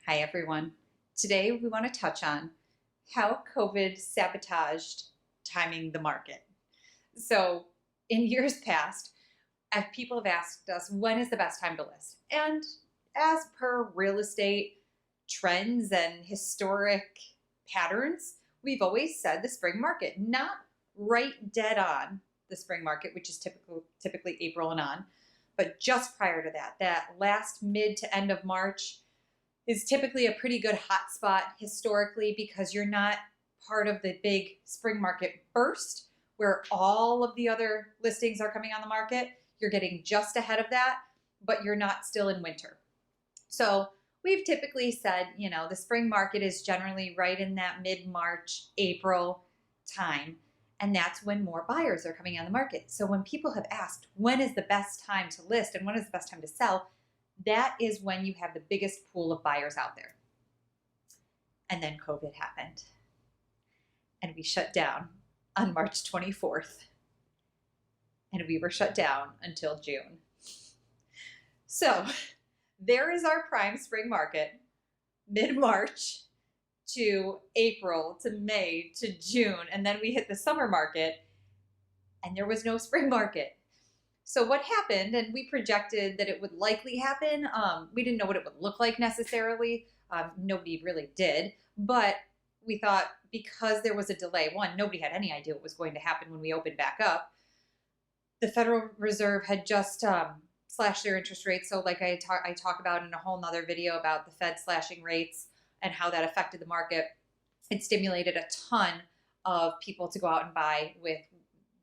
Hi, everyone. Today, we want to touch on how COVID sabotaged timing the market. So, in years past, as people have asked us, when is the best time to list? And as per real estate trends and historic patterns, we've always said the spring market, not right dead on the spring market, which is typically April and on, but just prior to that, that last mid to end of March is typically a pretty good hot spot historically because you're not part of the big spring market burst where all of the other listings are coming on the market. You're getting just ahead of that, but you're not still in winter. So we've typically said, the spring market is generally right in that mid-March, April time. And that's when more buyers are coming on the market. So when people have asked, when is the best time to list and when is the best time to sell? That is when you have the biggest pool of buyers out there. And then COVID happened. And we shut down on March 24th. And we were shut down until June. So there is our prime spring market, mid-March to April to May to June. And then we hit the summer market and there was no spring market. So what happened, and we projected that it would likely happen. We didn't know what it would look like necessarily. Nobody really did. But we thought because there was a delay, one, nobody had any idea what was going to happen when we opened back up. The Federal Reserve had just slashed their interest rates. So like I talk about in a whole nother video about the Fed slashing rates and how that affected the market. It stimulated a ton of people to go out and buy with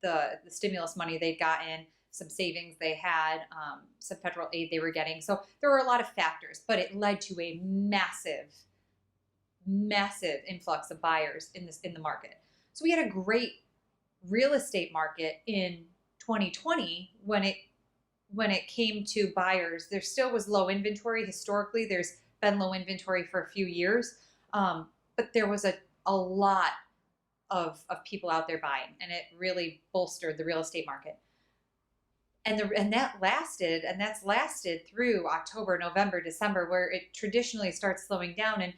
the stimulus money they'd gotten, some savings they had, some federal aid they were getting. So there were a lot of factors, but it led to a massive influx of buyers in the market. So we had a great real estate market in 2020 when it came to buyers. There still was low inventory. Historically, there's been low inventory for a few years, but there was a lot of people out there buying, and it really bolstered the real estate market. And that's lasted through October, November, December, where it traditionally starts slowing down. And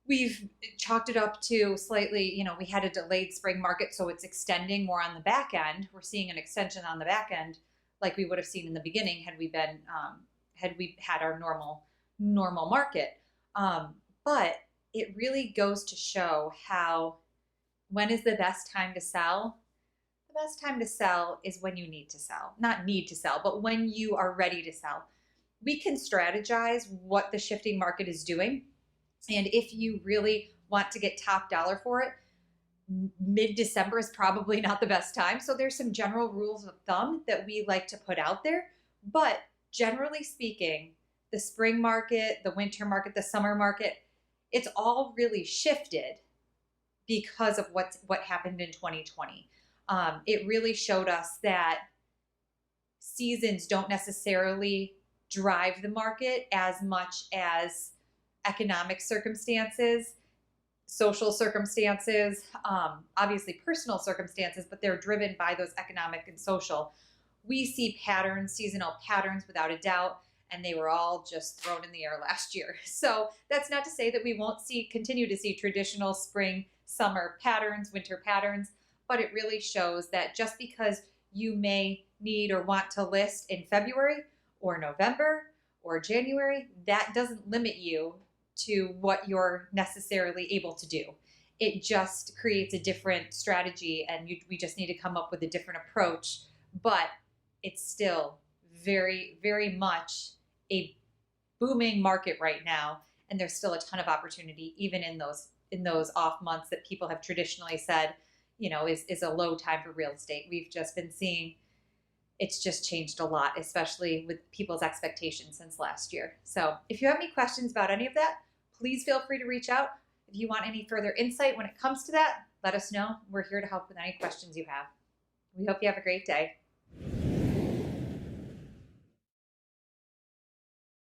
we've chalked it up to slightly, we had a delayed spring market, so it's extending more on the back end. We're seeing an extension on the back end, like we would have seen in the beginning had we had our normal market. But it really goes to show how, when is the best time to sell? The best time to sell is when you need to sell. Not need to sell, but when you are ready to sell. We can strategize what the shifting market is doing. And if you really want to get top dollar for it, mid-December is probably not the best time. So there's some general rules of thumb that we like to put out there. But generally speaking, the spring market, the winter market, the summer market, it's all really shifted because of what happened in 2020. It really showed us that seasons don't necessarily drive the market as much as economic circumstances, social circumstances, obviously personal circumstances, but they're driven by those economic and social. We see patterns, seasonal patterns without a doubt, and they were all just thrown in the air last year. So that's not to say that we won't continue to see traditional spring, summer patterns, winter patterns, but it really shows that just because you may need or want to list in February or November or January, that doesn't limit you to what you're necessarily able to do. It just creates a different strategy, and we just need to come up with a different approach. But it's still very, very much a booming market right now, and there's still a ton of opportunity, even in those off months that people have traditionally said, is a low time for real estate. We've just been seeing it's just changed a lot, especially with people's expectations since last year. So if you have any questions about any of that, please feel free to reach out. If you want any further insight when it comes to that, let us know. We're here to help with any questions you have. We hope you have a great day.